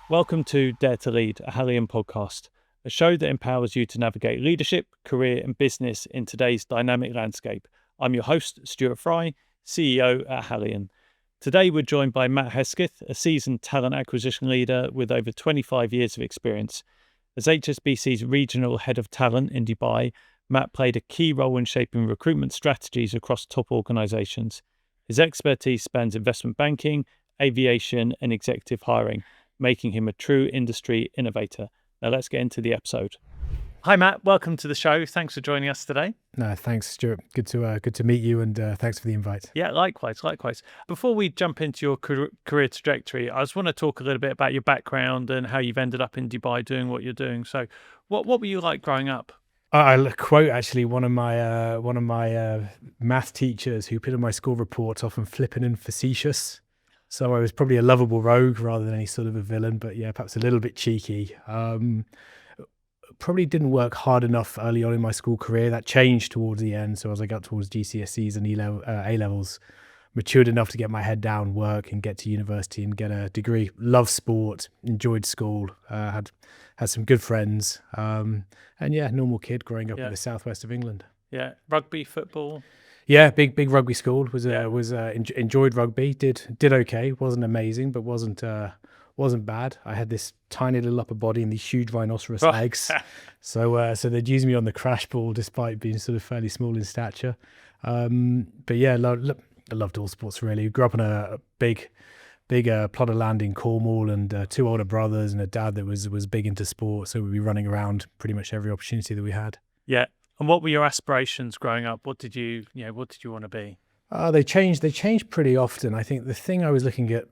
Welcome to Dare to Lead, a Hallion podcast, a show that empowers you to navigate leadership, career and business in today's dynamic landscape. I'm your host, Stuart Fry, CEO at Hallion. Today we're joined by Matt Hesketh, a seasoned talent acquisition leader with over 25 years of experience. As HSBC's regional head of talent in Dubai, Matt played a key role in shaping recruitment strategies across top organisations. His expertise spans investment banking, aviation and executive hiring, making him a true industry innovator. Now let's get into the episode. Hi Matt, welcome to the show. Thanks for joining us today. No, thanks, Stuart. Good to meet you, and thanks for the invite. Yeah, likewise. Before we jump into your career trajectory, I just want to talk a little bit about your background and how you've ended up in Dubai doing what you're doing. So, what were you like growing up? I'll quote actually one of my math teachers who put in my school reports, often flippant and facetious. So I was probably a lovable rogue rather than any sort of a villain, but yeah, perhaps a little bit cheeky. Probably didn't work hard enough early on in my school career. That changed towards the end. So as I got towards GCSEs and A-levels, matured enough to get my head down, work and get to university and get a degree. Loved sport, enjoyed school, had some good friends. And yeah, normal kid growing up in the southwest of England. Yeah, rugby, football. Yeah, big rugby school. Enjoyed rugby. Did okay. Wasn't amazing, but wasn't bad. I had this tiny little upper body and these huge rhinoceros legs, so they'd use me on the crash ball despite being sort of fairly small in stature. But yeah, I loved all sports really. Grew up on a big plot of land in Cornwall, and two older brothers and a dad that was big into sport. So we'd be running around pretty much every opportunity that we had. Yeah. And what were your aspirations growing up? What did you want to be? They changed pretty often. I think the thing I was looking at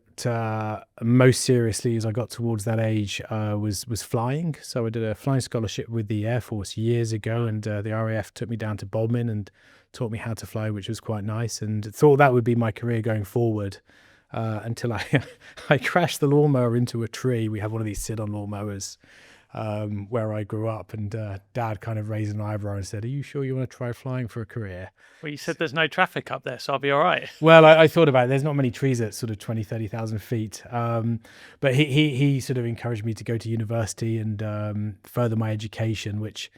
most seriously as I got towards that age was flying. So I did a flying scholarship with the Air Force years ago, and the RAF took me down to Bodmin and taught me how to fly, which was quite nice, and thought that would be my career going forward until I crashed the lawnmower into a tree. We had one of these sit-on lawnmowers where I grew up, and Dad kind of raised an eyebrow and said, "Are you sure you want to try flying for a career?" Well, you said there's no traffic up there, so I'll be all right. Well, I thought about it. There's not many trees at sort of 30,000 feet. But he sort of encouraged me to go to university and further my education, which,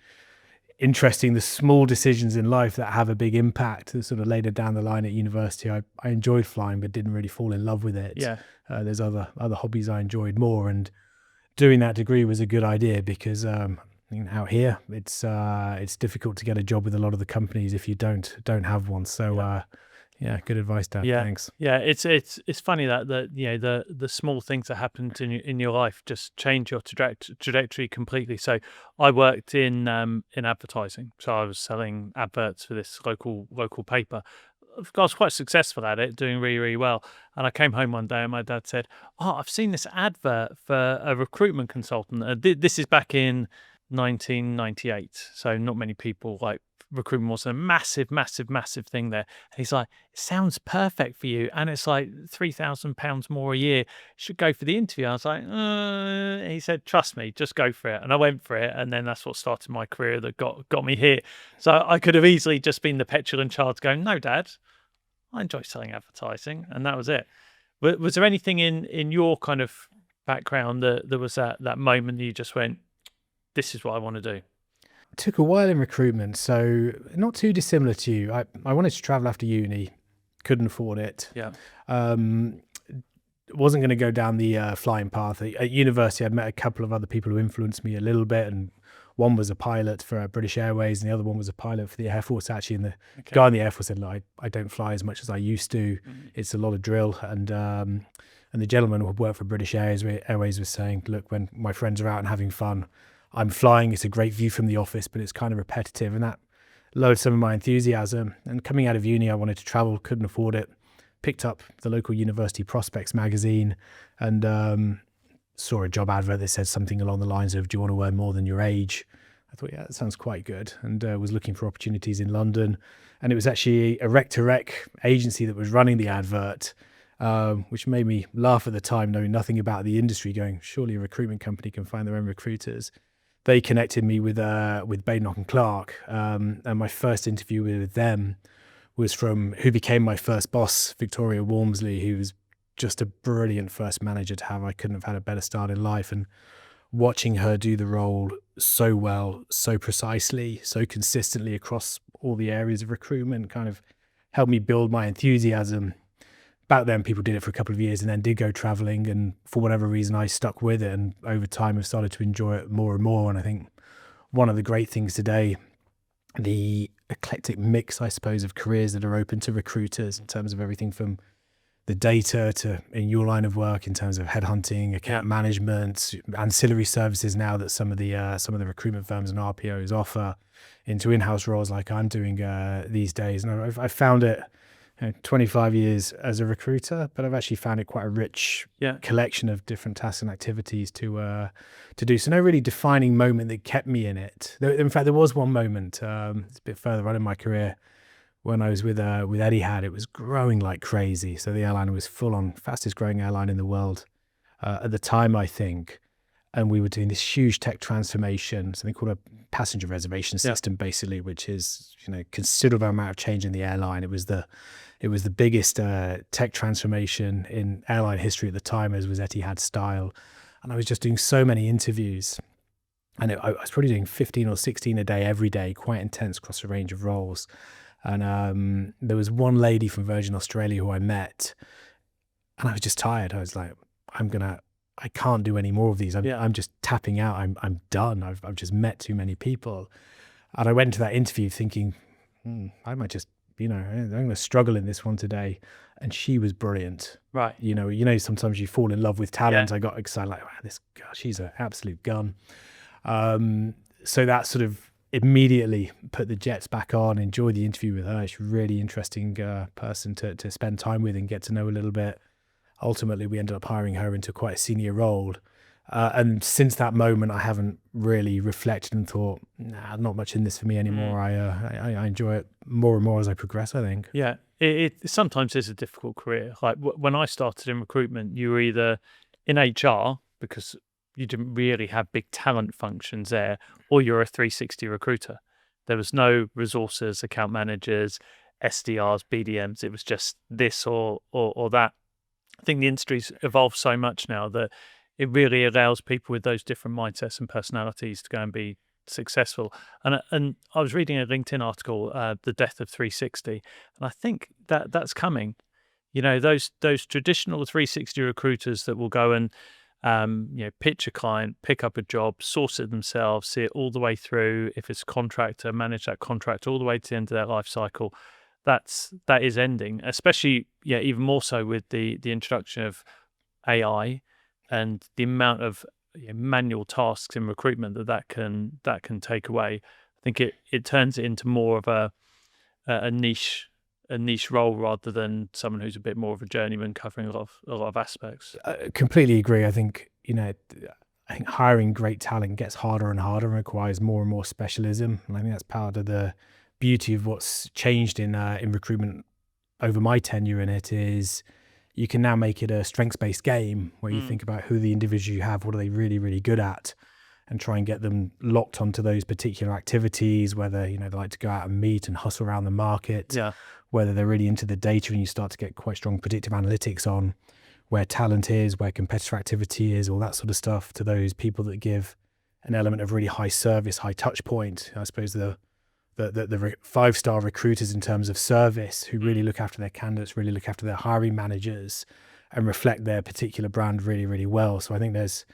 interesting, the small decisions in life that have a big impact. Sort of later down the line at university, I enjoyed flying, but didn't really fall in love with it. Yeah. There's other hobbies I enjoyed more, and doing that degree was a good idea because out here it's difficult to get a job with a lot of the companies if you don't have one. So yeah, good advice, Dad. Yeah. Thanks. Yeah, it's funny that the small things that happened in your life just change your trajectory completely. So I worked in advertising, so I was selling adverts for this local paper. I was quite successful at it, doing really, really well. And I came home one day and my dad said, "Oh, I've seen this advert for a recruitment consultant." This is back in 1998. So not many people, like, recruitment was a massive thing there. And he's like, "It sounds perfect for you. And it's like £3,000 more a year. You should go for the interview." I was like, He said, "Trust me, just go for it." And I went for it. And then that's what started my career that got me here. So I could have easily just been the petulant child going, "No, Dad, I enjoy selling advertising." And that was it. Was there anything in your kind of background that there was that moment that you just went, "This is what I want to do"? It took a while in recruitment, so not too dissimilar to you. I wanted to travel after uni, couldn't afford it. Yeah. Wasn't going to go down the flying path. At university, I'd met a couple of other people who influenced me a little bit, and one was a pilot for British Airways, and the other one was a pilot for the Air Force, actually. And the guy in the Air Force said, "Look, I don't fly as much as I used to. It's a lot of drill." And the gentleman who worked for British Airways was saying, "Look, when my friends are out and having fun, I'm flying. It's a great view from the office, but it's kind of repetitive." And that lowered some of my enthusiasm. And coming out of uni, I wanted to travel, couldn't afford it. Picked up the local university prospects magazine and saw a job advert that said something along the lines of, "Do you want to earn more than your age?" I thought, yeah, that sounds quite good. And was looking for opportunities in London. And it was actually a rec-to-rec agency that was running the advert, which made me laugh at the time, knowing nothing about the industry, going, surely a recruitment company can find their own recruiters. They connected me with Badenoch and Clark, and my first interview with them was from who became my first boss, Victoria Walmsley, who was just a brilliant first manager to have. I couldn't have had a better start in life. And watching her do the role so well, so precisely, so consistently across all the areas of recruitment kind of helped me build my enthusiasm. Back then, people did it for a couple of years and then did go traveling. And for whatever reason, I stuck with it. And over time, I've started to enjoy it more and more. And I think one of the great things today, the eclectic mix, I suppose, of careers that are open to recruiters in terms of everything from the data to, in your line of work, in terms of headhunting, account management, ancillary services now that some of the recruitment firms and RPOs offer into in-house roles like I'm doing these days. And I've found it 25 years as a recruiter, but I've actually found it quite a rich collection of different tasks and activities to do. So no really defining moment that kept me in it. In fact, there was one moment, it's a bit further on in my career, when I was with Etihad. It was growing like crazy. So the airline was full on fastest growing airline in the world at the time, I think. And we were doing this huge tech transformation, something called a passenger reservation system, basically, which is, considerable amount of change in the airline. It was the biggest tech transformation in airline history at the time, as was Etihad style. And I was just doing so many interviews. And I was probably doing 15 or 16 a day, every day, quite intense across a range of roles. And there was one lady from Virgin Australia who I met, and I was just tired. I was like, I can't do any more of these. I'm just tapping out. I'm done. I've just met too many people. And I went to that interview thinking, I might just, I'm going to struggle in this one today. And she was brilliant. Right. Sometimes you fall in love with talent. I got excited, like, wow, this girl, she's an absolute gun. So that sort of immediately put the jets back on, enjoyed the interview with her. She's a really interesting person to spend time with and get to know a little bit. Ultimately, we ended up hiring her into quite a senior role. And since that moment, I haven't really reflected and thought, nah, not much in this for me anymore. I enjoy it more and more as I progress, I think. Yeah, it sometimes is a difficult career. Like when I started in recruitment, you were either in HR because you didn't really have big talent functions there, or you're a 360 recruiter. There was no resources, account managers, SDRs, BDMs. It was just this or that. I think the industry's evolved so much now that it really allows people with those different mindsets and personalities to go and be successful. And I was reading a LinkedIn article, The Death of 360, and I think that's coming. Those traditional 360 recruiters that will go and pitch a client, pick up a job, source it themselves, see it all the way through. If it's a contractor, manage that contract all the way to the end of their life cycle. That is ending, especially even more so with the introduction of AI and the amount of manual tasks in recruitment that can take away. I think it turns it into more of a niche role rather than someone who's a bit more of a journeyman covering a lot of aspects. I completely agree. I think hiring great talent gets harder and harder and requires more and more specialism. And I think that's part of the beauty of what's changed in recruitment over my tenure in it is you can now make it a strengths-based game where you think about who the individual you have, what are they really, really good at, and try and get them locked onto those particular activities, whether, they like to go out and meet and hustle around the market, whether they're really into the data and you start to get quite strong predictive analytics on where talent is, where competitor activity is, all that sort of stuff, to those people that give an element of really high service, high touch point. I suppose the 5-star recruiters in terms of service who really look after their candidates, really look after their hiring managers and reflect their particular brand really, really well. So I think there's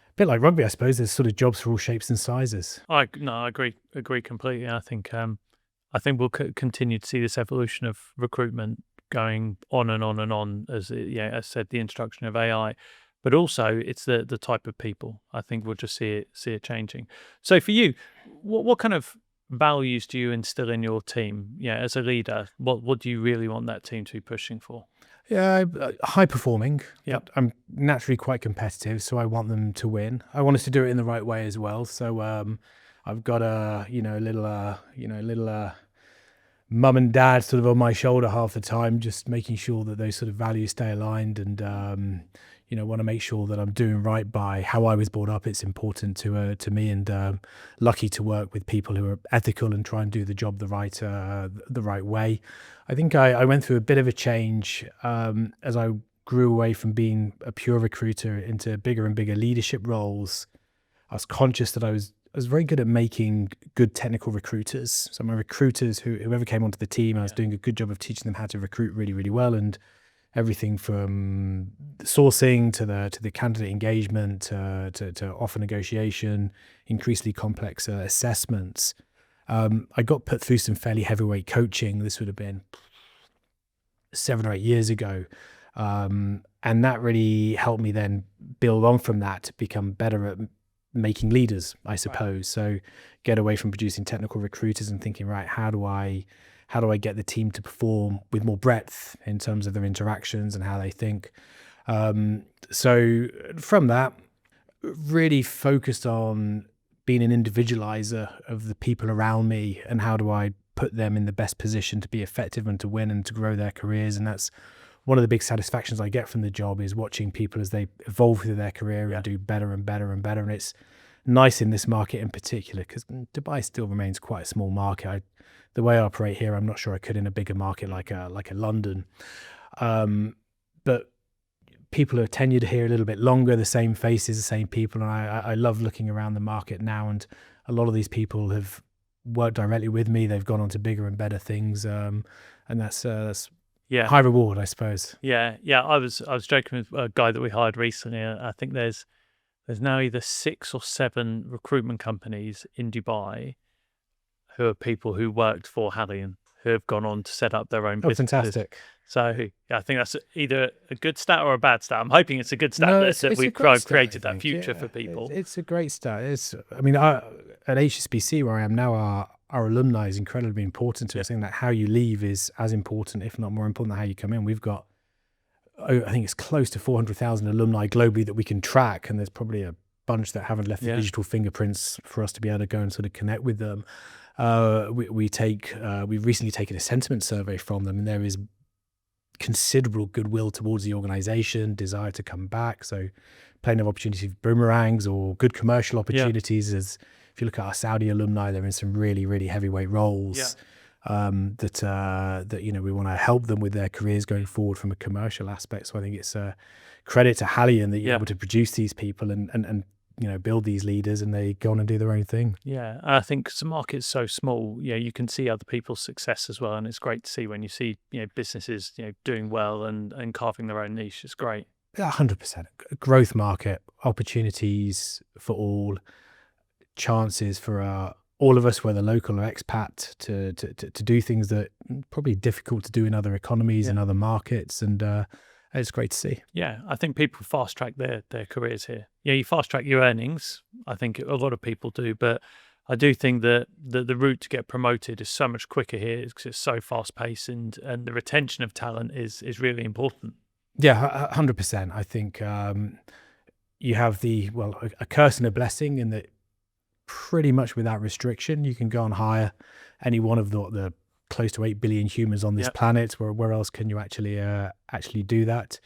a bit like rugby, I suppose, there's sort of jobs for all shapes and sizes. I agree completely. I think we'll continue to see this evolution of recruitment going on and on and on as I said, the introduction of AI, but also it's the type of people. I think we'll just see it changing. So for you, what kind of values do you instill in your team? As a leader, what do you really want that team to be pushing for? High performing. Yep. I'm naturally quite competitive, so I want them to win. I want us to do it in the right way as well. So I've got a little mum and dad sort of on my shoulder half the time, just making sure that those sort of values stay aligned, and want to make sure that I'm doing right by how I was brought up. It's important to me, and lucky to work with people who are ethical and try and do the job the right way. I think I went through a bit of a change as I grew away from being a pure recruiter into bigger and bigger leadership roles, I was conscious that I was very good at making good technical recruiters. So my recruiters, whoever came onto the team, I was doing a good job of teaching them how to recruit really, really well, and everything from sourcing to the candidate engagement to offer negotiation, increasingly complex assessments. I got put through some fairly heavyweight coaching. This would have been 7 or 8 years ago. And that really helped me then build on from that to become better at making leaders, I suppose. Right. So get away from producing technical recruiters and thinking, right, how do I get the team to perform with more breadth in terms of their interactions and how they think? So from that, really focused on being an individualizer of the people around me and how do I put them in the best position to be effective and to win and to grow their careers. And that's one of the big satisfactions I get from the job, is watching people as they evolve through their career and do better and better and better. And it's nice in this market in particular because Dubai still remains quite a small market. The way I operate here, I'm not sure I could in a bigger market like a London. But people are tenured here a little bit longer, the same faces, the same people. And I love looking around the market now. And a lot of these people have worked directly with me. They've gone on to bigger and better things. And that's high reward, I suppose. Yeah. I was joking with a guy that we hired recently. I think there's now either 6 or 7 recruitment companies in Dubai who are people who worked for Halion, who have gone on to set up their own businesses. Fantastic. So I think that's either a good stat or a bad stat. I'm hoping it's a good stat that we've created that future for people. It's a great stat. At HSBC, where I am now, our alumni is incredibly important to us. I think that how you leave is as important, if not more important, than how you come in. We've got, I think it's close to 400,000 alumni globally that we can track, and there's probably a bunch that haven't left the digital fingerprints for us to be able to go and sort of connect with them. We've recently taken a sentiment survey from them, and there is considerable goodwill towards the organization, desire to come back. So plenty of opportunities for boomerangs or good commercial opportunities. As if you look at our Saudi alumni, they're in some really, really heavyweight roles that we want to help them with their careers going forward from a commercial aspect. So I think it's a credit to Halion that you're able to produce these people and build these leaders, and they go on and do their own thing. Yeah, and I think the market's so small, you can see other people's success as well, and it's great to see when you see businesses doing well and carving their own niche. It's great. 100%. Growth market, opportunities for all, chances for all of us, whether local or expat, to do things that are probably difficult to do in other economies and other markets, and it's great to see. Yeah, I think people fast track their careers here. You fast track your earnings. I think a lot of people do, but I do think that the route to get promoted is so much quicker here because it's so fast paced, and the retention of talent is really important. Yeah, 100%. I think you have a curse and a blessing in that pretty much without restriction, you can go and hire any one of the close to 8 billion humans on this planet. Where else can you actually do that?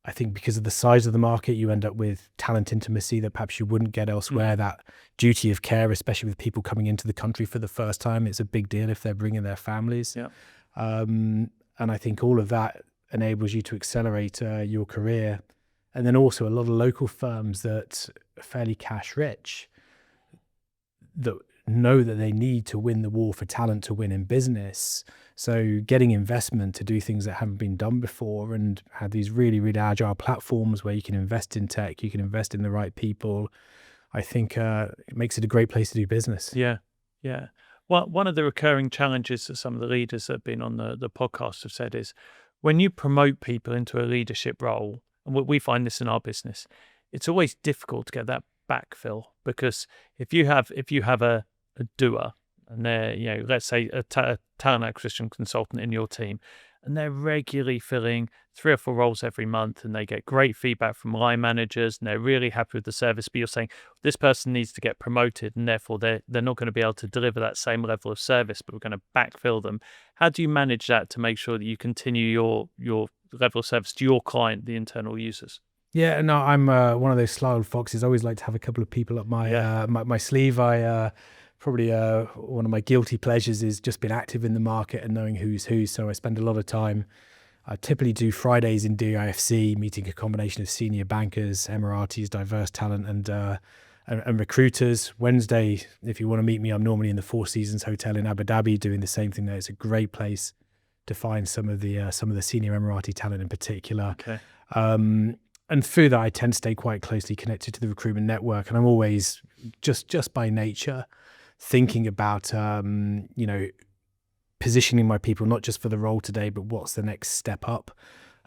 I think because of the size of the market, you end up with talent intimacy that perhaps you wouldn't get elsewhere. That duty of care, especially with people coming into the country for the first time, it's a big deal if they're bringing their families. And I think all of that enables you to accelerate your career. And then also a lot of local firms that are fairly cash rich, that know that they need to win the war for talent to win in business. So getting investment to do things that haven't been done before, and have these really, really agile platforms where you can invest in tech, you can invest in the right people, I think it makes it a great place to do business. Yeah. Well, one of the recurring challenges that some of the leaders that have been on the podcast have said is when you promote people into a leadership role, and we find this in our business, it's always difficult to get that backfill, because if you have a doer, and they're let's say a talent acquisition consultant in your team, and they're regularly filling 3 or 4 roles every month, and they get great feedback from line managers, and they're really happy with the service, but you're saying this person needs to get promoted, and therefore they're not going to be able to deliver that same level of service, but we're going to backfill them. How do you manage that to make sure that you continue your level of service to your client, the internal users? Yeah, no, I'm one of those sly old foxes. I always like to have a couple of people up my sleeve. Probably one of my guilty pleasures is just being active in the market and knowing who's who. So I spend a lot of time I typically do Fridays in DIFC, meeting a combination of senior bankers, Emiratis, diverse talent, and recruiters. Wednesday, if you want to meet me, I'm normally in the Four Seasons Hotel in Abu Dhabi doing the same thing there. It's a great place to find some of the senior Emirati talent in particular. Okay. And through that, I tend to stay quite closely connected to the recruitment network, and I'm always just by nature thinking about positioning my people not just for the role today, but what's the next step up.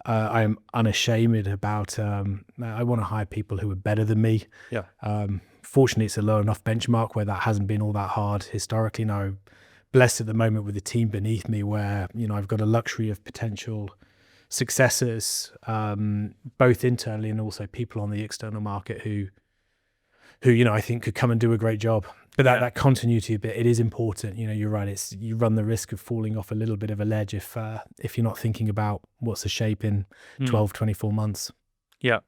I am unashamed about I want to hire people who are better than me. Yeah. Fortunately, it's a low enough benchmark where that hasn't been all that hard historically. Now, blessed at the moment with the team beneath me where, I've got a luxury of potential successors, both internally and also people on the external market who I think could come and do a great job. But that continuity bit, it is important. You're right. You run the risk of falling off a little bit of a ledge if you're not thinking about what's the shape in 12, 24 months. Yeah.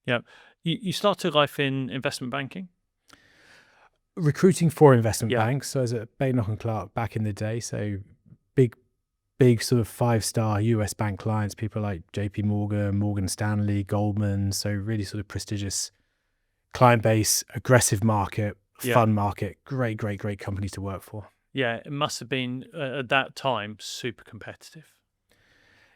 Yeah. You started life in investment banking? Recruiting for investment banks. So I was at Bain & Clark back in the day. So big sort of 5-star US bank clients, people like JP Morgan, Morgan Stanley, Goldman. So really sort of prestigious client base, aggressive market, fun market, great companies to work for. Yeah, it must have been at that time super competitive.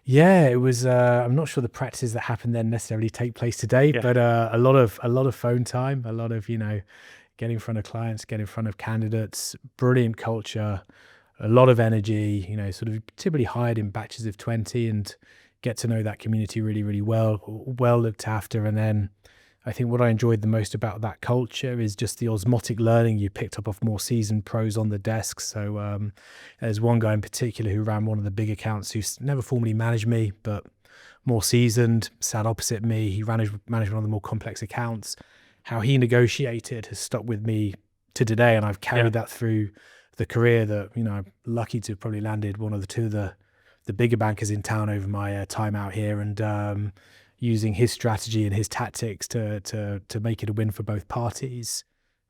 Yeah, it was. I'm not sure the practices that happened then necessarily take place today, but a lot of phone time, a lot of get in front of clients, get in front of candidates, brilliant culture, a lot of energy. Sort of typically hired in batches of 20 and get to know that community really, really well looked after, and then. I think what I enjoyed the most about that culture is just the osmotic learning you picked up off more seasoned pros on the desk. So there's one guy in particular who ran one of the big accounts who's never formally managed me, but more seasoned, sat opposite me. He managed one of the more complex accounts. How he negotiated has stuck with me to today, and I've carried that through the career that, I'm lucky to have probably landed one of the two of the bigger bankers in town over my time out here, and using his strategy and his tactics to make it a win for both parties.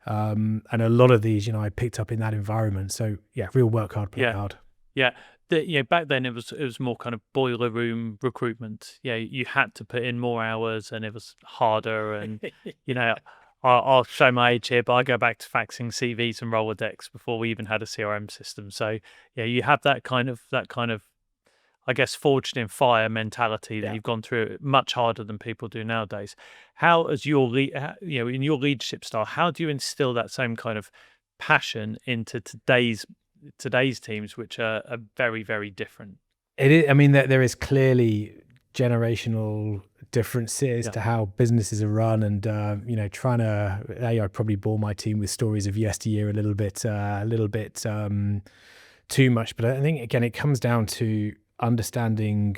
And a lot of these, I picked up in that environment. So real work hard, play hard. Yeah. Back then it was more kind of boiler room recruitment. You had to put in more hours and it was harder. And, I'll show my age here, but I go back to faxing CVs and Rolodex before we even had a CRM system. So you have that kind of, I guess, forged in fire mentality that you've gone through much harder than people do nowadays. How, as in your leadership style, how do you instill that same kind of passion into today's teams, which are very, very different? It is. I mean, there is clearly generational differences to how businesses are run, and trying to. I probably bore my team with stories of yesteryear a little bit too much, but I think again it comes down to understanding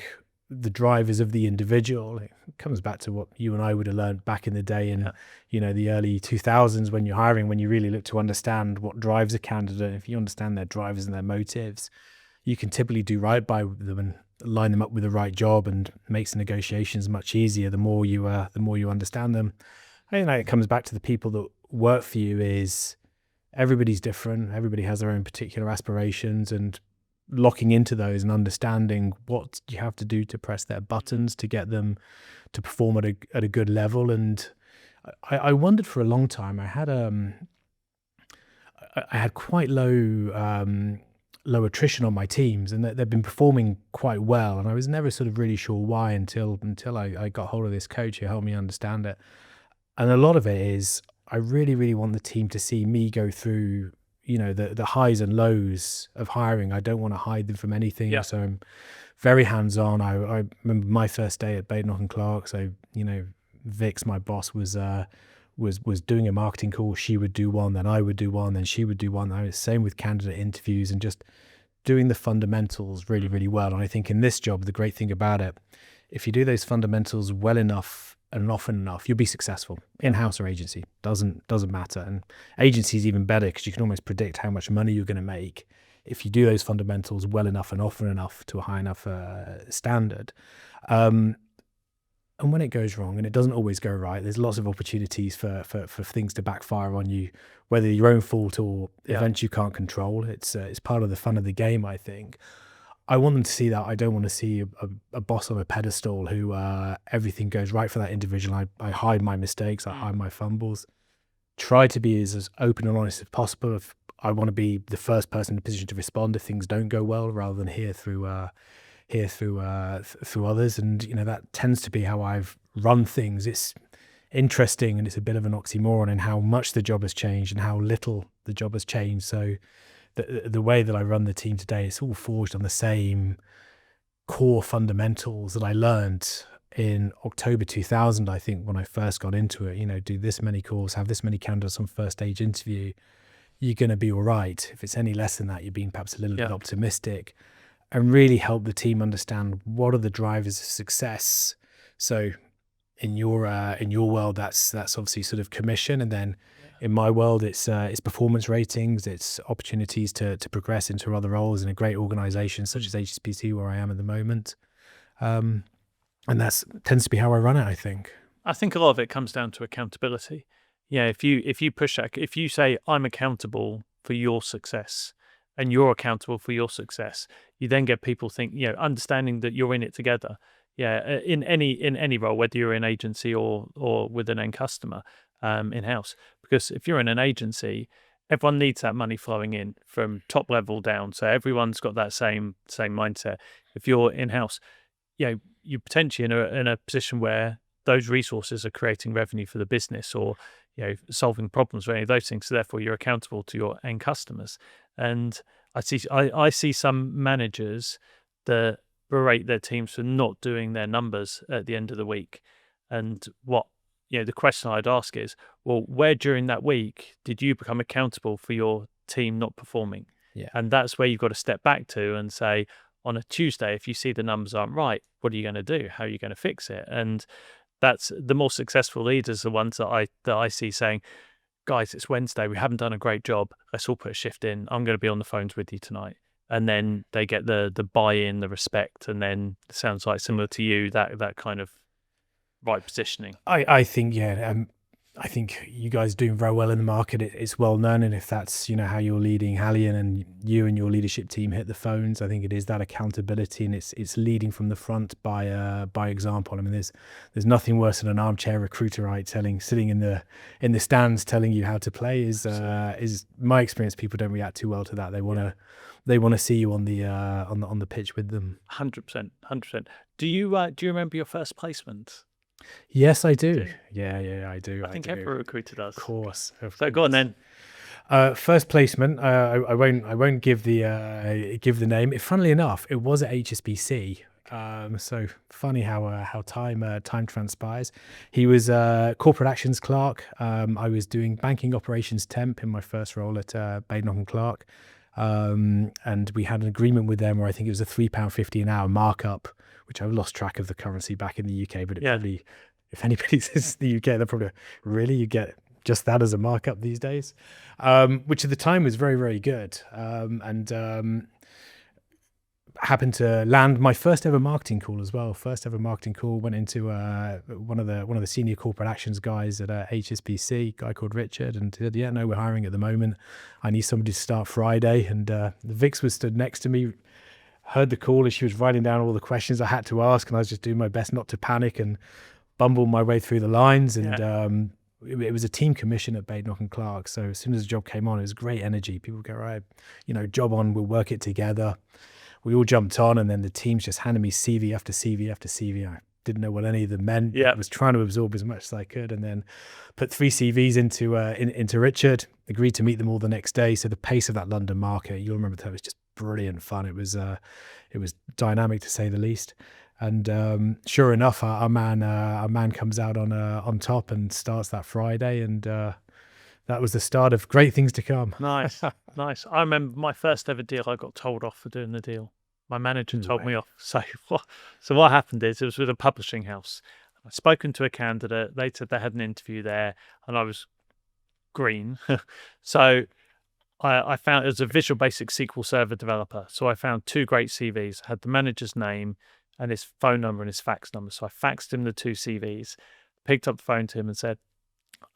the drivers of the individual. It comes back to what you and I would have learned back in the day in the early 2000s when you're hiring, when you really look to understand what drives a candidate. If you understand their drivers and their motives, you can typically do right by them and line them up with the right job, and makes the negotiations much easier the more you understand them. I think it comes back to the people that work for you. Is everybody's different, everybody has their own particular aspirations, and locking into those and understanding what you have to do to press their buttons to get them to perform at a good level. And I wondered for a long time. I had quite low attrition on my teams, and they've been performing quite well. And I was never sort of really sure why until I got hold of this coach who helped me understand it. And a lot of it is I really, really want the team to see me go through the highs and lows of hiring. I don't want to hide them from anything. So I'm very hands-on. I remember my first day at Bain & Clark. So, Vix, my boss, was doing a marketing call. She would do one, then I would do one, then she would do one. I was same with candidate interviews, and just doing the fundamentals really, really well. And I think in this job, the great thing about it, if you do those fundamentals well enough and often enough, you'll be successful. In-house or agency, doesn't matter. And agency is even better because you can almost predict how much money you're going to make if you do those fundamentals well enough and often enough to a high enough standard. And when it goes wrong, and it doesn't always go right, there's lots of opportunities for things to backfire on you, whether your own fault or events you can't control. It's part of the fun of the game, I think. I want them to see that. I don't want to see a boss on a pedestal who everything goes right for that individual. I hide my mistakes. I hide my fumbles. Try to be as open and honest as possible. If I want to be the first person in a position to respond if things don't go well, rather than hear through others. And that tends to be how I've run things. It's interesting, and it's a bit of an oxymoron in how much the job has changed and how little the job has changed. So the way that I run the team today, it's all forged on the same core fundamentals that I learned in October 2000, I think, when I first got into it. Do this many calls, have this many candidates on first stage interview, you're going to be all right. If it's any less than that, you're being perhaps a little bit optimistic, and really help the team understand what are the drivers of success. So in your world, that's obviously sort of commission, and then in my world, it's performance ratings, it's opportunities to progress into other roles in a great organization such as HSBC, where I am at the moment. And that tends to be how I run it, I think. I think a lot of it comes down to accountability. Yeah, if you push that, if you say I'm accountable for your success and you're accountable for your success, you then get people understanding that you're in it together. Yeah, in any role, whether you're in agency or with an end customer, in-house. Because if you're in an agency, everyone needs that money flowing in from top level down. So everyone's got that same mindset. If you're in-house, you're potentially in a position where those resources are creating revenue for the business, or solving problems or any of those things. So therefore, you're accountable to your end customers. And I see some managers that berate their teams for not doing their numbers at the end of the week. And what the question I'd ask is, well, where during that week did you become accountable for your team not performing? Yeah. And that's where you've got to step back to and say, on a Tuesday, if you see the numbers aren't right, what are you going to do? How are you going to fix it? And that's the more successful leaders, the ones that I see saying, guys, it's Wednesday, we haven't done a great job. Let's all put a shift in. I'm going to be on the phones with you tonight. And then they get the buy-in, the respect, and then it sounds like similar to you, that kind of right positioning. I think, I think you guys are doing very well in the market. It's well known, and if that's how you're leading Hallion and you and your leadership team hit the phones, I think it is that accountability, and it's leading from the front by example. I mean, there's nothing worse than an armchair recruiter, right? Sitting in the stands telling you how to play is my experience. People don't react too well to that. They want to see you on the pitch with them. 100%. Do you remember your first placement? Yes, I do. Yeah, I do. I think every recruiter does. Of course. So go on then. First placement. I won't give the name. Funnily enough, it was at HSBC. So funny how time transpires. He was corporate actions clerk. I was doing banking operations temp in my first role at Baden Clark. And we had an agreement with them where I think it was a £3.50 an hour markup, which I've lost track of the currency back in the UK, but probably, if anybody says the UK, they're probably, really, you get just that as a markup these days, which at the time was very, very good. And happened to land my first ever marketing call as well. Went into one of the senior corporate actions guys at HSBC, guy called Richard, and said, "Yeah, no, we're hiring at the moment. I need somebody to start Friday." And Vix was stood next to me, heard the call as she was writing down all the questions I had to ask, and I was just doing my best not to panic and bumble my way through the lines. And it was a team commission at Baden Clark. So as soon as the job came on, it was great energy. People go, right, job on, we'll work it together. We all jumped on, and then the teams just handed me CV after CV after CV. I didn't know what any of them meant. I was trying to absorb as much as I could, and then put 3 CVs into Richard. Agreed to meet them all the next day. So the pace of that London market, you'll remember that, was just brilliant fun. It was dynamic, to say the least. And sure enough, our man comes out on top and starts that Friday, and that was the start of great things to come. Nice. I remember my first ever deal, I got told off for doing the deal. My manager told me off. So what happened is, it was with a publishing house. I'd spoken to a candidate. They said they had an interview there, and I was green. So I found, it was a Visual Basic SQL Server developer. So I found 2 great CVs, had the manager's name and his phone number and his fax number. So I faxed him the 2 CVs, picked up the phone to him and said,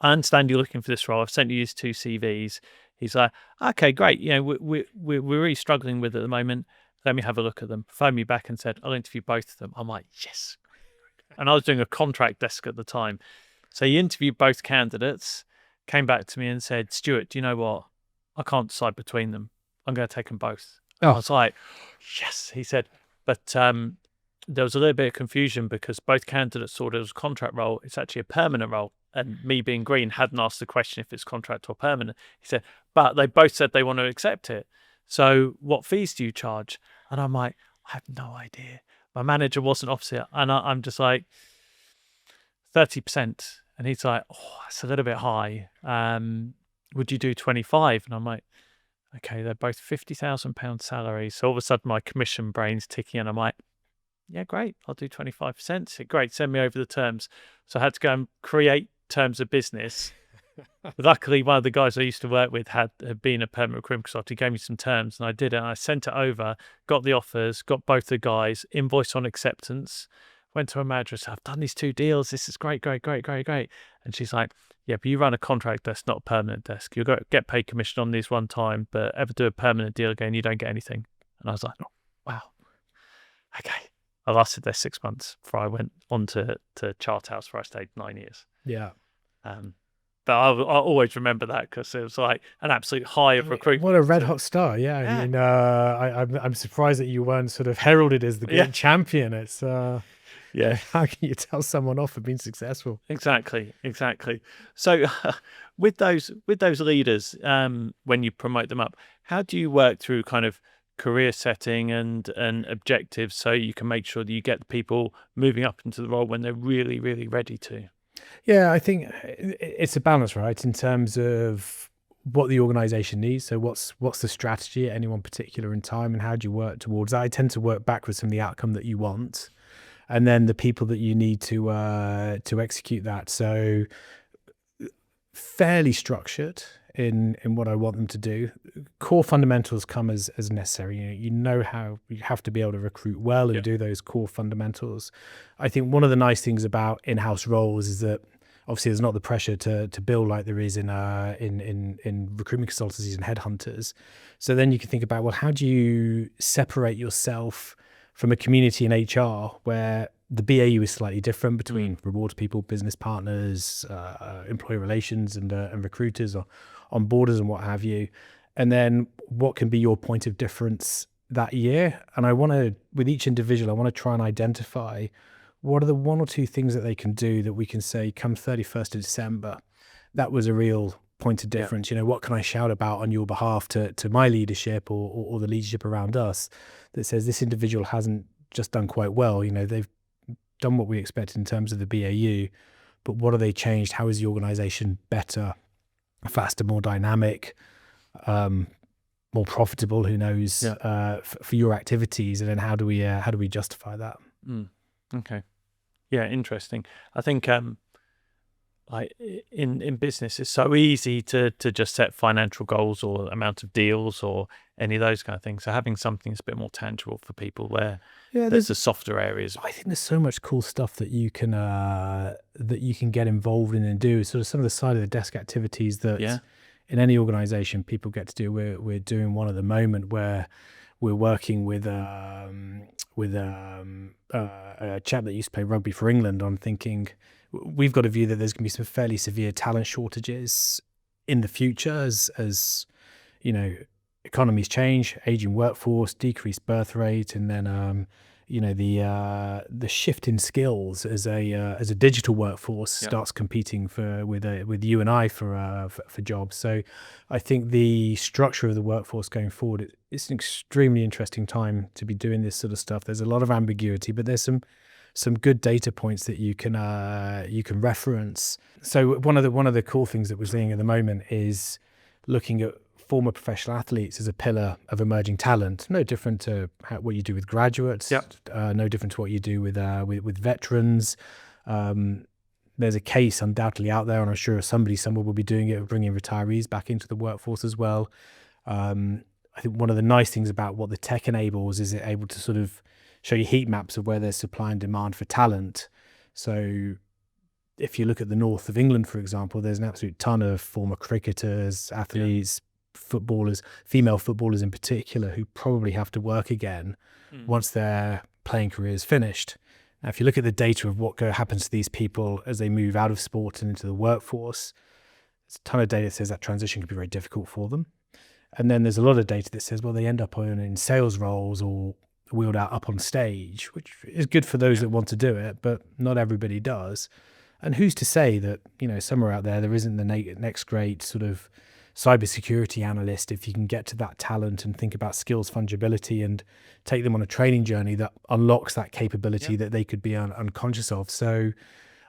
"I understand you're looking for this role. I've sent you these 2 CVs. He's like, "Okay, great. We're really struggling with it at the moment. let me have a look at them. Phoned me back and said, I'll interview both of them. I'm like, yes. And I was doing a contract desk at the time. So he interviewed both candidates, came back to me and said, Stuart, do you know what? I can't decide between them. I'm going to take them both. I was like, yes. He said, but there was a little bit of confusion because both candidates thought it was a contract role. It's actually a permanent role. And me being green hadn't asked the question if it's contract or permanent. He said, but they both said they want to accept it. So what fees do you charge? And I'm like, I have no idea. My manager wasn't opposite. And I'm just like, 30%. And he's like, oh, that's a little bit high. Would you do 25? And I'm like, okay, they're both £50,000 salaries. So all of a sudden my commission brain's ticking and I'm like, yeah, great. I'll do 25%. So great. Send me over the terms. So I had to go and create terms of business. Luckily, one of the guys I used to work with had been a permanent recruitment consultant. He gave me some terms and I did it. And I sent it over, got the offers, got both the guys, invoice on acceptance, went to my manager and said, I've done these 2 deals. This is great. And she's like, yeah, but you run a contract desk, not a permanent desk. You'll get paid commission on these one time, but ever do a permanent deal again, you don't get anything. And I was like, oh, wow. Okay. I lasted there 6 months before I went on to Charterhouse, where I stayed 9 years. Yeah. But I'll always remember that because it was like an absolute high of recruitment. What a red hot start. Yeah. I mean, I'm surprised that you weren't sort of heralded as the great champion. It's yeah. How can you tell someone off for being successful? Exactly. So with those leaders, when you promote them up, how do you work through kind of career setting and objectives so you can make sure that you get the people moving up into the role when they're really, really ready to? Yeah, I think it's a balance, right? In terms of what the organization needs. So what's the strategy at any one particular in time and how do you work towards that? I tend to work backwards from the outcome that you want and then the people that you need to execute that. So fairly structured in what I want them to do. Core fundamentals come as necessary. You know how you have to be able to recruit well and do those core fundamentals. I think one of the nice things about in-house roles is that obviously there's not the pressure to build like there is in recruitment consultancies and headhunters. So then you can think about, well, how do you separate yourself from a community in HR where the BAU is slightly different between rewards people, business partners, employee relations and recruiters or on borders and what have you. And then what can be your point of difference that year? And I want to, with each individual, I want to try and identify what are the 1 or 2 things that they can do that we can say come 31st of December, that was a real point of difference. What can I shout about on your behalf to my leadership or the leadership around us that says this individual hasn't just done quite well. They've done what we expected in terms of the BAU, but what have they changed? How is the organization better, faster, more dynamic, more profitable? Who knows? For your activities, and then how do we justify that? Okay, yeah, interesting. I think like in business, it's so easy to just set financial goals or amount of deals or any of those kind of things. So having something that's a bit more tangible for people where there's the softer areas. I think there's so much cool stuff that you can get involved in and do. Sort of some of the side of the desk activities that in any organization people get to do. We're doing one at the moment where we're working with a chap that used to play rugby for England on thinking we've got a view that there's going to be some fairly severe talent shortages in the future as economies change, aging workforce, decreased birth rate, and then the shift in skills as a digital workforce starts competing with you and I for jobs. So I think the structure of the workforce going forward, it's an extremely interesting time to be doing this sort of stuff. There's a lot of ambiguity, but there's some good data points that you can reference. So one of the cool things that we're seeing at the moment is looking at former professional athletes as a pillar of emerging talent. No different to what you do with graduates. No different to what you do with veterans. There's a case undoubtedly out there, and I'm sure somebody somewhere will be doing it, bringing retirees back into the workforce as well. I think one of the nice things about what the tech enables is it able to sort of show you heat maps of where there's supply and demand for talent. So if you look at the north of England, for example, there's an absolute ton of former cricketers, athletes, footballers, female footballers in particular, who probably have to work again once their playing career is finished. Now, if you look at the data of what happens to these people as they move out of sport and into the workforce, there's a ton of data that says that transition can be very difficult for them. And then there's a lot of data that says, well, they end up in sales roles or wheeled out up on stage, which is good for those that want to do it, but not everybody does. And who's to say that, somewhere out there isn't the next great sort of cybersecurity analyst, if you can get to that talent and think about skills fungibility and take them on a training journey that unlocks that capability that they could be unconscious of. So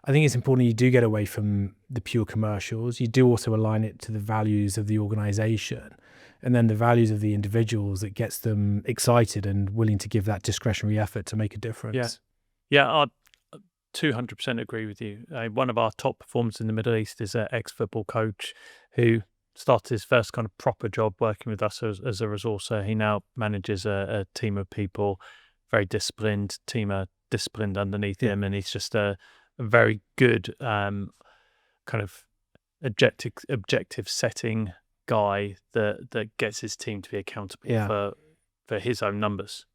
I think it's important you do get away from the pure commercials. You do also align it to the values of the organization and then the values of the individuals that gets them excited and willing to give that discretionary effort to make a difference. Yeah, I 200% agree with you. One of our top performers in the Middle East is an ex-football coach who started his first kind of proper job working with us as a resourcer. He now manages a team of people, very disciplined, team are disciplined underneath him, and he's just a very good kind of objective setting guy that gets his team to be accountable for his own numbers.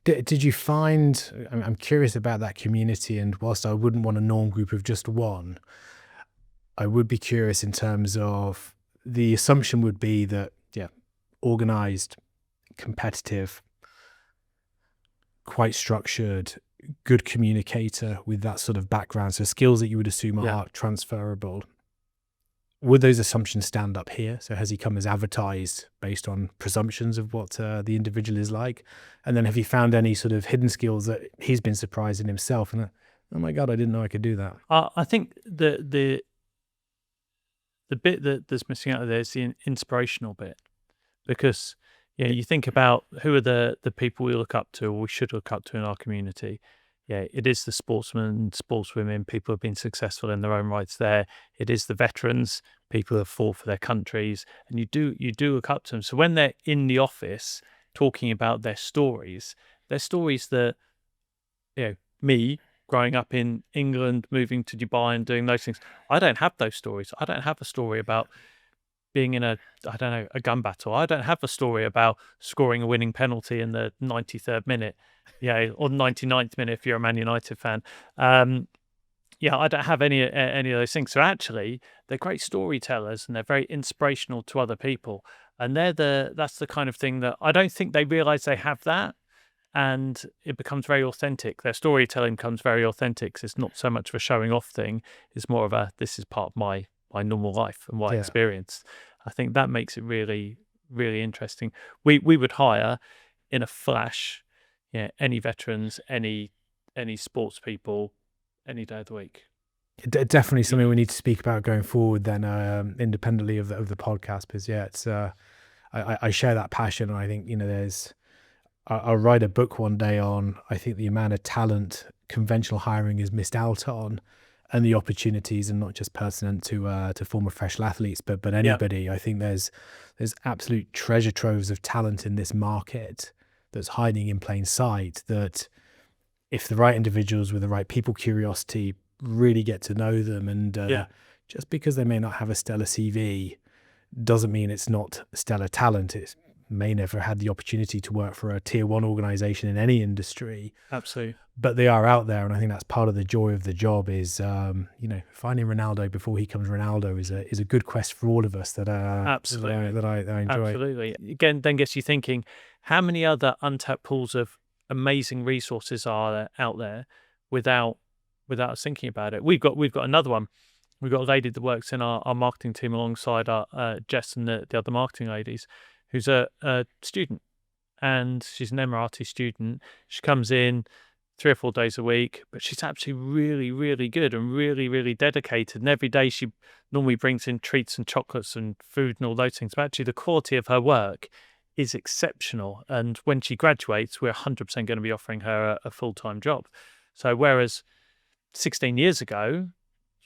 Did you find, I'm curious about that community, and whilst I wouldn't want a norm group of just one, I would be curious in terms of the assumption would be that, organized, competitive, quite structured, good communicator with that sort of background, so skills that you would assume are transferable. Would those assumptions stand up here? So has he come as advertised based on presumptions of what the individual is like? And then have you found any sort of hidden skills that he's been surprised in himself? And oh my God, I didn't know I could do that. I think the bit that's missing out of there is the inspirational bit, because you think about who are the people we look up to or we should look up to in our community. It is the sportsmen, sportswomen, people who have been successful in their own rights there. It is the veterans, people who have fought for their countries, and you do look up to them. So when they're in the office talking about their stories that, me growing up in England, moving to Dubai and doing those things, I don't have those stories. I don't have a story about being in a gun battle. I don't have a story about scoring a winning penalty in the 93rd minute, or 99th minute if you're a Man United fan. I don't have any of those things. So actually, they're great storytellers and they're very inspirational to other people. And that's the kind of thing that I don't think they realize they have that. And it becomes very authentic. Their storytelling becomes very authentic. So it's not so much of a showing off thing. It's more of this is part of my normal life and what I experienced. I think that makes it really, really interesting. We would hire in a flash, any veterans, any sports people, any day of the week. Definitely something we need to speak about going forward then, independently of the podcast, because it's I share that passion, and I think I'll write a book one day on, I think, the amount of talent conventional hiring is missed out on, and the opportunities, and not just pertinent to former professional athletes, but anybody. I think there's absolute treasure troves of talent in this market that's hiding in plain sight, that if the right individuals with the right people curiosity really get to know them, and just because they may not have a stellar CV doesn't mean it's not stellar talent. It may never had the opportunity to work for a tier one organization in any industry. Absolutely. But they are out there, and I think that's part of the joy of the job is, finding Ronaldo before he comes Ronaldo is a good quest for all of us that absolutely that I enjoy. Absolutely. Again, then gets you thinking, how many other untapped pools of amazing resources are there out there without us thinking about it? We've got another one. We've got a lady that works in our marketing team alongside our Jess and the other marketing ladies, who's a student, and she's an Emirati student. She comes in 3 or 4 days a week, but she's actually really, really good and really, really dedicated. And every day she normally brings in treats and chocolates and food and all those things. But actually the quality of her work is exceptional. And when she graduates, we're 100% going to be offering her a full-time job. So whereas 16 years ago,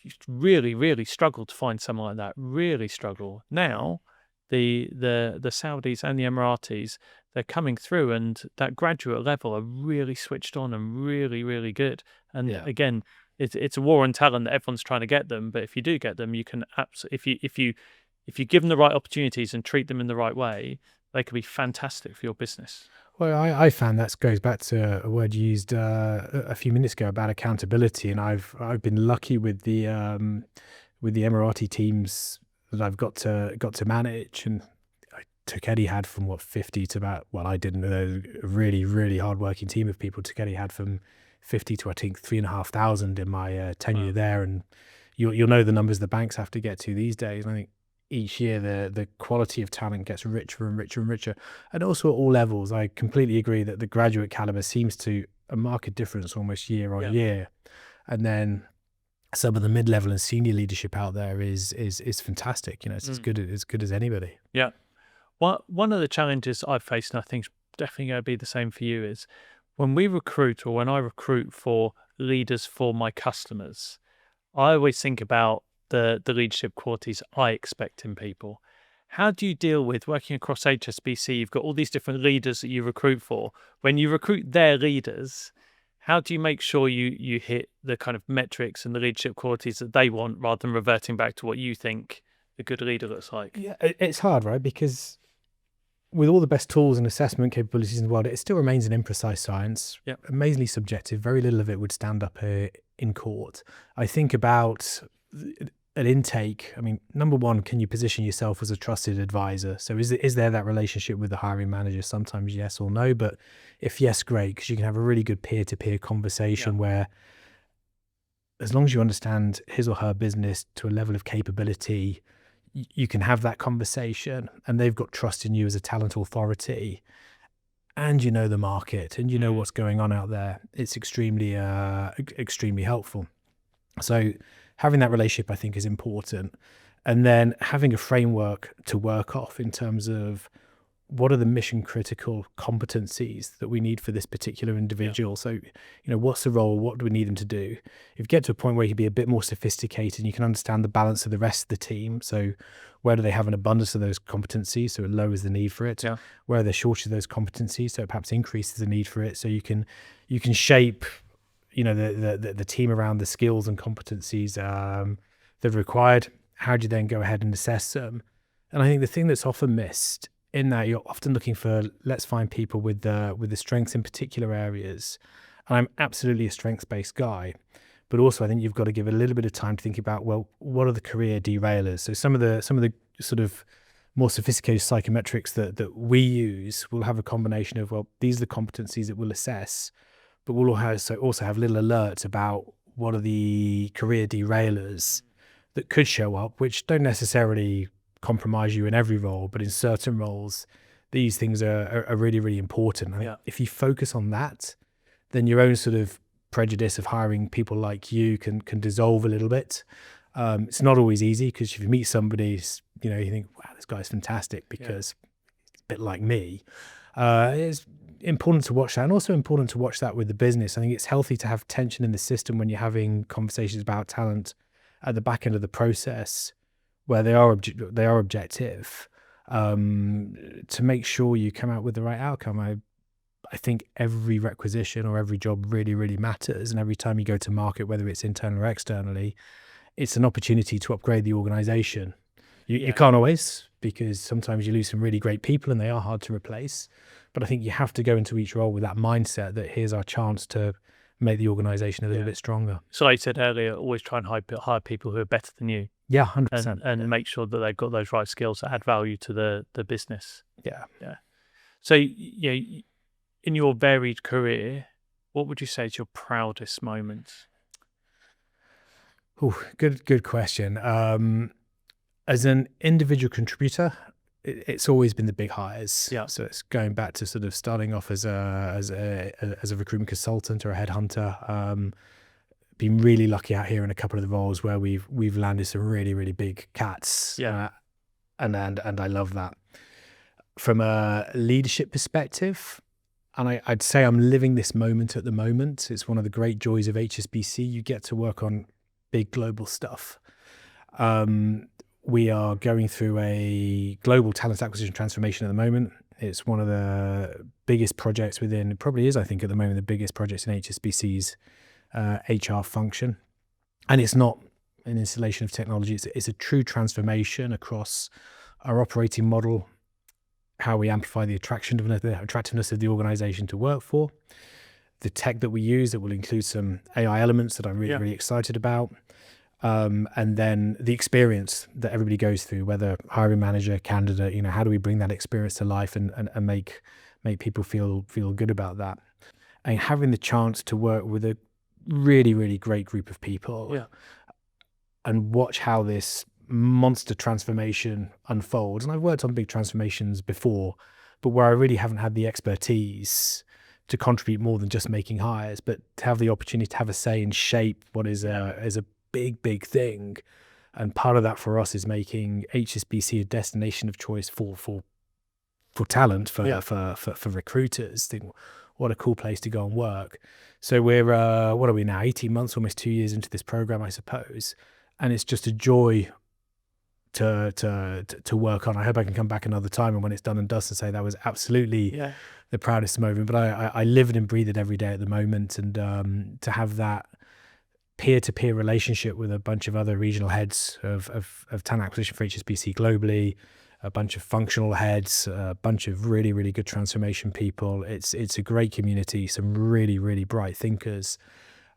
you really, really struggled to find someone like that, really struggle. Now, the Saudis and the Emiratis, they're coming through, and that graduate level are really switched on and really, really good. And again, it's a war on talent that everyone's trying to get them. But if you do get them, you can absolutely, if you if you give them the right opportunities and treat them in the right way, they could be fantastic for your business. Well, I found that goes back to a word you used a few minutes ago about accountability, and I've been lucky with the Emirati teams that I've got to manage, and I took Etihad from 50 to about, well, I didn't know, a really, really hardworking team of people. Took Etihad from 50 to, I think, 3,500 in my tenure there, and you'll know the numbers the banks have to get to these days. And I think each year the quality of talent gets richer and richer and richer, and also at all levels. I completely agree that the graduate caliber seems to a marked difference almost year on year, and then some of the mid-level and senior leadership out there is fantastic. It's as good as anybody. Yeah. One of the challenges I've faced, and I think it's definitely going to be the same for you, is when we recruit, or when I recruit for leaders for my customers, I always think about the leadership qualities I expect in people. How do you deal with working across HSBC? You've got all these different leaders that you recruit for. When you recruit their leaders, how do you make sure you hit the kind of metrics and the leadership qualities that they want, rather than reverting back to what you think a good leader looks like? Yeah, it's hard, right? Because with all the best tools and assessment capabilities in the world, it still remains an imprecise science. Yeah. Amazingly subjective. Very little of it would stand up in court. I think about an intake. I mean, number one, can you position yourself as a trusted advisor? So is there that relationship with the hiring manager? Sometimes yes or no, but if yes, great, because you can have a really good peer-to-peer conversation where, as long as you understand his or her business to a level of capability, you can have that conversation, and they've got trust in you as a talent authority, and you know the market, and you know what's going on out there. It's extremely helpful. So having that relationship, I think, is important. And then having a framework to work off in terms of what are the mission critical competencies that we need for this particular individual. So, what's the role? What do we need them to do? If you get to a point where you can be a bit more sophisticated and you can understand the balance of the rest of the team. So where do they have an abundance of those competencies, so it lowers the need for it? Yeah. Where are there shortage of those competencies, so it perhaps increases the need for it? So you can shape the team around the skills and competencies that are required. How do you then go ahead and assess them? And I think the thing that's often missed in that, you're often looking for, let's find people with the strengths in particular areas. And I'm absolutely a strengths-based guy, but also I think you've got to give a little bit of time to think about, well, what are the career derailers? So some of the sort of more sophisticated psychometrics that we use will have a combination of, well, these are the competencies that we'll assess, but we'll also have little alerts about what are the career derailers that could show up, which don't necessarily compromise you in every role, but in certain roles, these things are really, really important. I think if you focus on that, then your own sort of prejudice of hiring people like you can dissolve a little bit. It's not always easy, because if you meet somebody, you think, wow, this guy's fantastic because it's a bit like me. It's important to watch that, and also important to watch that with the business. I think it's healthy to have tension in the system when you're having conversations about talent at the back end of the process, where they are objective, to make sure you come out with the right outcome. I think every requisition or every job really, really matters, and every time you go to market, whether it's internal or externally, it's an opportunity to upgrade the organization. You can't always, because sometimes you lose some really great people and they are hard to replace. But I think you have to go into each role with that mindset that here's our chance to make the organization a little bit stronger. So like you said earlier, always try and hire people who are better than you. Yeah, 100%. And make sure that they've got those right skills that add value to the business. Yeah. So, in your varied career, what would you say is your proudest moment? Oh, good question. As an individual contributor, it's always been the big hires. Yeah. So it's going back to sort of starting off as a recruitment consultant or a headhunter. Been really lucky out here in a couple of the roles where we've landed some really, really big cats. Yeah. And I love that. From a leadership perspective, and I'd say I'm living this moment at the moment. It's one of the great joys of HSBC. You get to work on big global stuff. We are going through a global talent acquisition transformation at the moment. It's one of the biggest projects it probably is, I think, at the moment, the biggest projects in HSBC's HR function. And it's not an installation of technology. It's a true transformation across our operating model, how we amplify the attractiveness of the organization to work for, the tech that we use that will include some AI elements that I'm really excited about, and then the experience that everybody goes through, whether hiring manager, candidate, how do we bring that experience to life and make people feel good about that? And having the chance to work with a really, really great group of people and watch how this monster transformation unfolds. And I've worked on big transformations before, but where I really haven't had the expertise to contribute more than just making hires, but to have the opportunity to have a say and shape what is a big thing. And part of that for us is making HSBC a destination of choice for talent, for recruiters. What a cool place to go and work. So we're what are we now, 18 months, almost 2 years into this program, I suppose, and it's just a joy to work on. I hope I can come back another time and when it's done and dusted say that was absolutely the proudest moment. But I live it and breathe it every day at the moment, and to have that peer-to-peer relationship with a bunch of other regional heads of talent acquisition for HSBC globally, a bunch of functional heads, a bunch of really, really good transformation people. It's a great community, some really, really bright thinkers,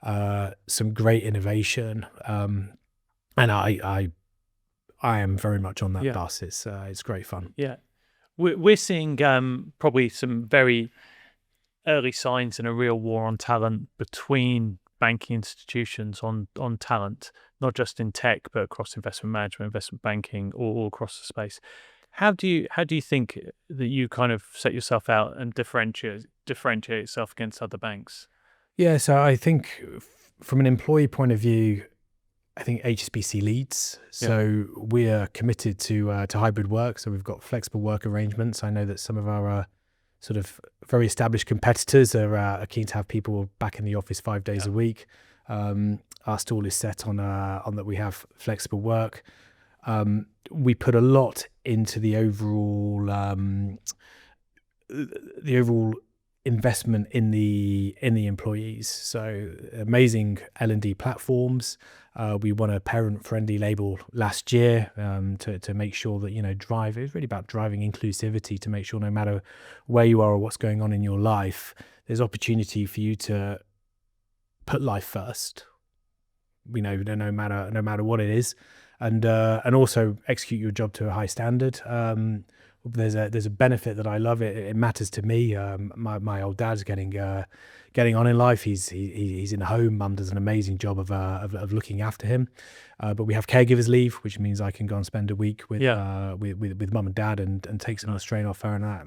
some great innovation, and I am very much on that bus. It's great fun. Yeah, we're seeing probably some very early signs in a real war on talent between banking institutions on talent, not just in tech but across investment management, investment banking, all across the space. How do you think that you kind of set yourself out and differentiate yourself against other banks? Yeah, so I think from an employee point of view, I think HSBC leads. So we are committed to hybrid work. So we've got flexible work arrangements. I know that some of our sort of very established competitors are keen to have people back in the office 5 days a week. Our stall is set on that we have flexible work. We put a lot into the overall investment in the employees. So amazing L&D platforms. We won a parent-friendly label last year to make sure that drive. It's really about driving inclusivity to make sure no matter where you are or what's going on in your life, there's opportunity for you to put life first. No matter what it is, and also execute your job to a high standard. There's a benefit that I love. It matters to me. My old dad's getting on in life. He's in a home. Mum does an amazing job of looking after him. But we have caregivers leave, which means I can go and spend a week with mum and dad and take some of the strain off her. And that,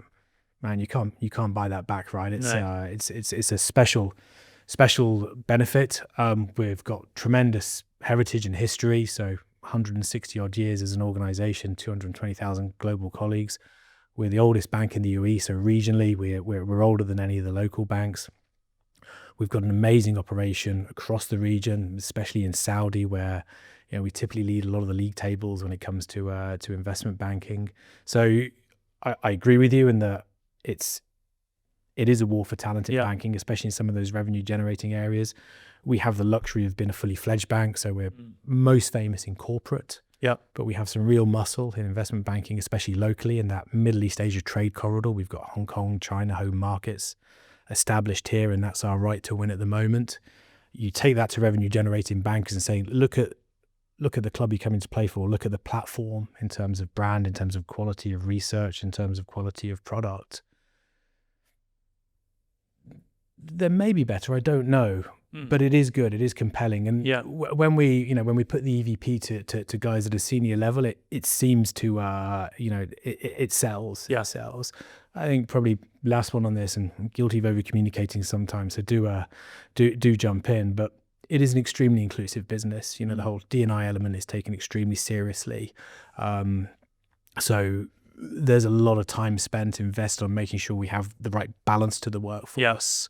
man, you can't buy that back, right? It's a special benefit. We've got tremendous heritage and history. So 160 odd years as an organization, 220,000 global colleagues. We're the oldest bank in the UAE, so regionally we're older than any of the local banks. We've got an amazing operation across the region, especially in Saudi, where we typically lead a lot of the league tables when it comes to investment banking. So I agree with you in that it is a war for talent in banking, especially in some of those revenue generating areas. We have the luxury of being a fully fledged bank, so we're most famous in corporate. But we have some real muscle in investment banking, especially locally in that Middle East Asia trade corridor. We've got Hong Kong, China home markets established here, and that's our right to win at the moment. You take that to revenue generating bankers and say, look at the club you come in to play for, look at the platform in terms of brand, in terms of quality of research, in terms of quality of product. There may be better, I don't know, but it is good, it is compelling. And when we put the EVP to guys at a senior level, it seems to it sells. It sells. I think probably last one on this, and I'm guilty of over communicating sometimes, so do jump in, but it is an extremely inclusive business. The whole D&I element is taken extremely seriously. So there's a lot of time spent invested on making sure we have the right balance to the workforce.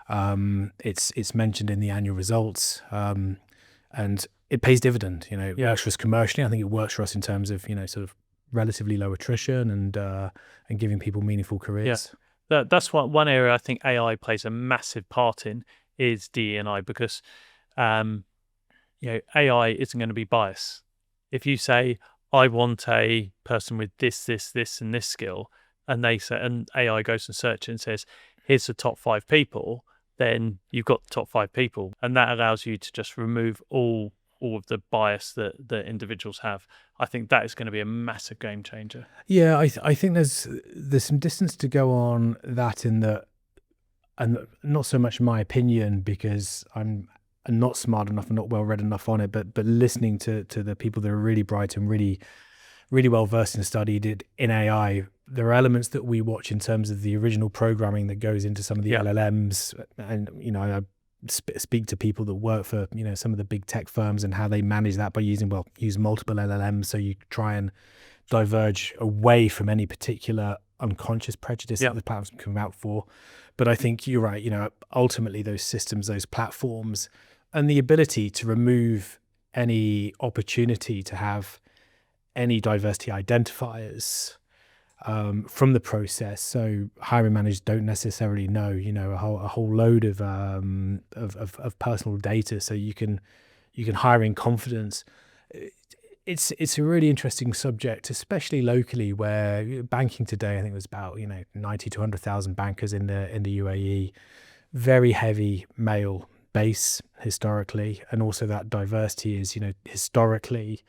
It's mentioned in the annual results, and it pays dividend. It works for us commercially. I think it works for us in terms of sort of relatively low attrition and giving people meaningful careers. That's one area I think AI plays a massive part in is D&I, because AI isn't going to be biased. If you say, I want a person with this, and this skill, and AI goes and searches and says, here's the top 5 people, then you've got the top 5 people, and that allows you to just remove all of the bias that individuals have. I think that is going to be a massive game changer. Yeah, I think there's some distance to go on that, in that, and not so much my opinion, because I'm not smart enough and not well read enough on it, but listening to the people that are really bright and really well versed and studied it in AI, there are elements that we watch in terms of the original programming that goes into some of the LLMs, and I speak to people that work for some of the big tech firms and how they manage that by use multiple LLMs, so you try and diverge away from any particular unconscious prejudice that the platforms come out for. But I think you're right, ultimately those systems, those platforms, and the ability to remove any opportunity to have any diversity identifiers from the process. So hiring managers don't necessarily know, a whole load of personal data, so you can hire in confidence. It's a really interesting subject, especially locally, where banking today, I think it was about 90 to 100,000 bankers in the UAE, very heavy male base historically, and also that diversity is historically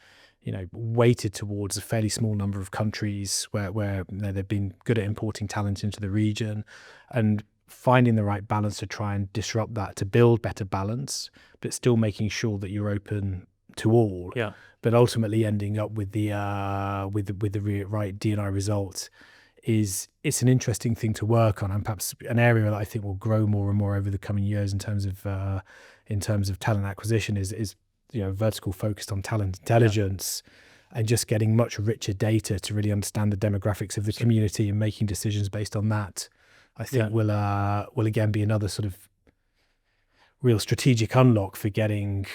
weighted towards a fairly small number of countries where they've been good at importing talent into the region, and finding the right balance to try and disrupt that, to build better balance, but still making sure that you're open to all. But ultimately ending up with the right D&I result it's an interesting thing to work on, and perhaps an area that I think will grow more and more over the coming years in terms of talent acquisition is vertical focused on talent intelligence, and just getting much richer data to really understand the demographics of the community and making decisions based on that. I think will again be another sort of real strategic unlock for getting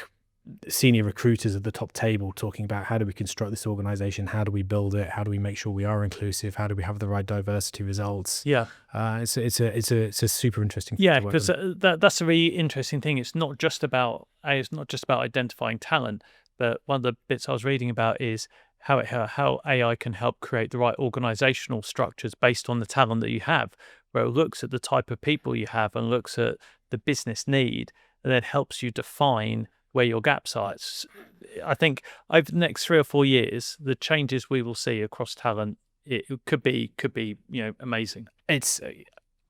senior recruiters at the top table talking about, how do we construct this organization, how do we build it, how do we make sure we are inclusive, how do we have the right diversity results. It's a super interesting thing because that's a really interesting thing. It's not just about identifying talent, but one of the bits I was reading about is how AI can help create the right organizational structures based on the talent that you have, where it looks at the type of people you have and looks at the business need, and then helps you define where your gaps are. I think over the next 3 or 4 years, the changes we will see across talent, it could be amazing.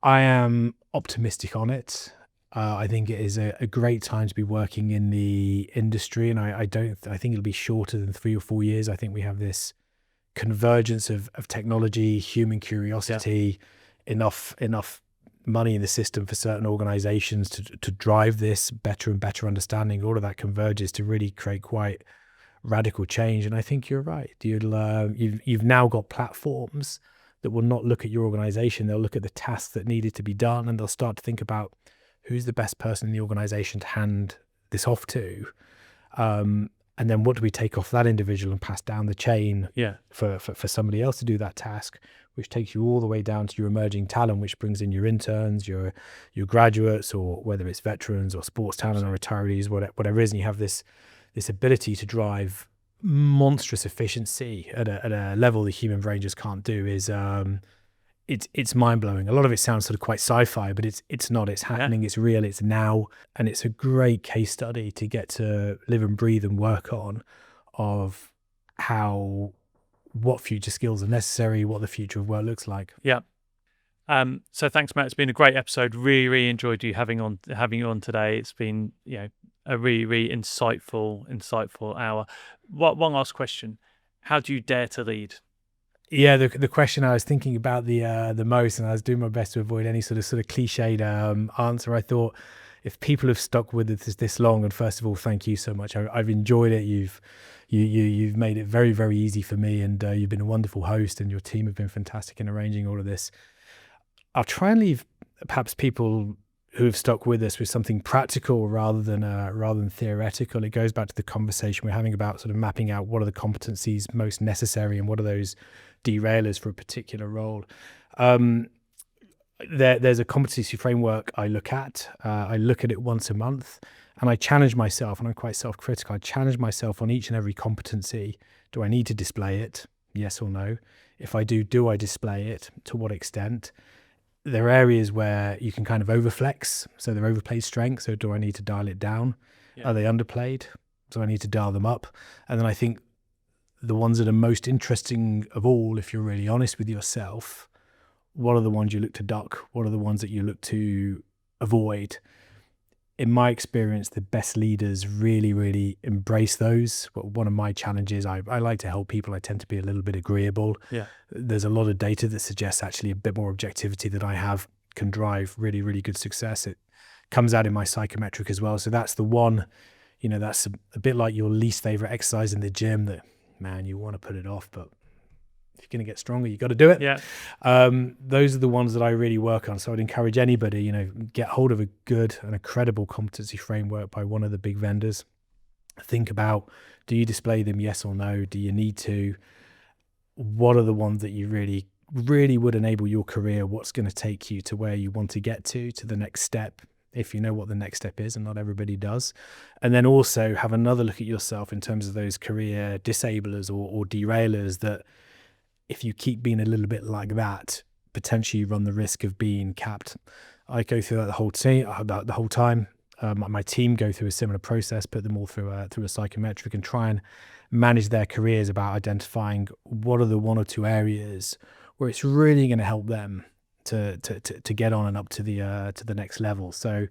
I am optimistic on it. I think it is a great time to be working in the industry, and I think it'll be shorter than 3 or 4 years. I think we have this convergence of technology, human curiosity, enough money in the system for certain organizations to drive this better and better understanding. All of that converges to really create quite radical change. And I think you're right. You've now got platforms that will not look at your organization. They'll look at the tasks that needed to be done, and they'll start to think about who's the best person in the organization to hand this off to. And then what do we take off that individual and pass down the chain for somebody else to do that task, which takes you all the way down to your emerging talent, which brings in your interns, your graduates, or whether it's veterans or sports talent or retirees, whatever it is. And you have this ability to drive monstrous efficiency at a level the human brain just can't do. It's mind-blowing. A lot of it sounds sort of quite sci-fi, but it's not. It's happening. It's real. It's now. And it's a great case study to get to live and breathe and work on, of what future skills are necessary, what the future of work looks like. So thanks, Matt. It's been a great episode. Really enjoyed having you on today. It's been a really insightful hour. One last question: how do you dare to lead? Yeah, the question I was thinking about the most, and I was doing my best to avoid any sort of cliched answer. I thought, if people have stuck with it this long, and first of all, thank you so much. I've enjoyed it. You've made it very, very easy for me, and you've been a wonderful host, and your team have been fantastic in arranging all of this. I'll try and leave perhaps people who have stuck with us with something practical rather than theoretical. It goes back to the conversation we're having about sort of mapping out what are the competencies most necessary and what are those derailers for a particular role. There's a competency framework I look at. I look at it once a month, And I challenge myself, and I'm quite self-critical. I challenge myself on each and every competency. Do I need to display it? Yes or no? If I do I display it? To what extent? There are areas where you can kind of overflex. So they're overplayed strengths. So do I need to dial it down? Are they underplayed? So I need to dial them up. And then I think the ones that are most interesting of all, if you're really honest with yourself, what are the ones you look to duck? What are the ones that you look to avoid? In my experience, the best leaders really, really embrace those. But one of my challenges, I like to help people. I tend to be a little bit agreeable. Yeah. There's a lot of data that suggests actually a bit more objectivity that I have can drive really, really good success. It comes out in my psychometric as well. So that's the one, that's a bit like your least favorite exercise in the gym that, man, you want to put it off, but if you're going to get stronger, you got to do it. Yeah. Those are the ones that I really work on. So I'd encourage anybody, get hold of a good and a credible competency framework by one of the big vendors. Think about, do you display them? Yes or no? Do you need to? What are the ones that you really, really would enable your career? What's going to take you to where you want to get to the next step? If you know what the next step is, and not everybody does. And then also have another look at yourself in terms of those career disablers or derailers that, if you keep being a little bit like that, potentially you run the risk of being capped. I go through that the whole time. My team go through a similar process, put them all through a psychometric, and try and manage their careers about identifying what are the one or two areas where it's really going to help them to get on and up to the next level. So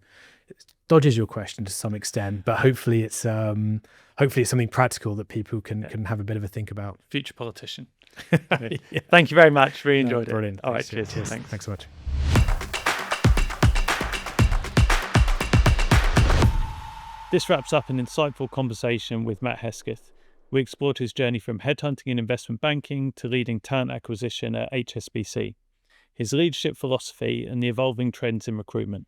it dodges your question to some extent, but hopefully it's something practical that people can have a bit of a think about. Future politician. Yeah. Thank you very much. Really enjoyed it. Brilliant. All right. Cheers. Thanks so much. This wraps up an insightful conversation with Matt Hesketh. We explored his journey from headhunting in investment banking to leading talent acquisition at HSBC, his leadership philosophy, and the evolving trends in recruitment.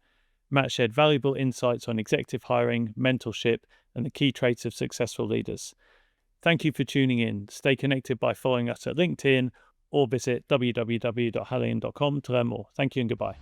Matt shared valuable insights on executive hiring, mentorship, and the key traits of successful leaders. Thank you for tuning in. Stay connected by following us at LinkedIn or visit www.hallion.com to learn more. Thank you and goodbye.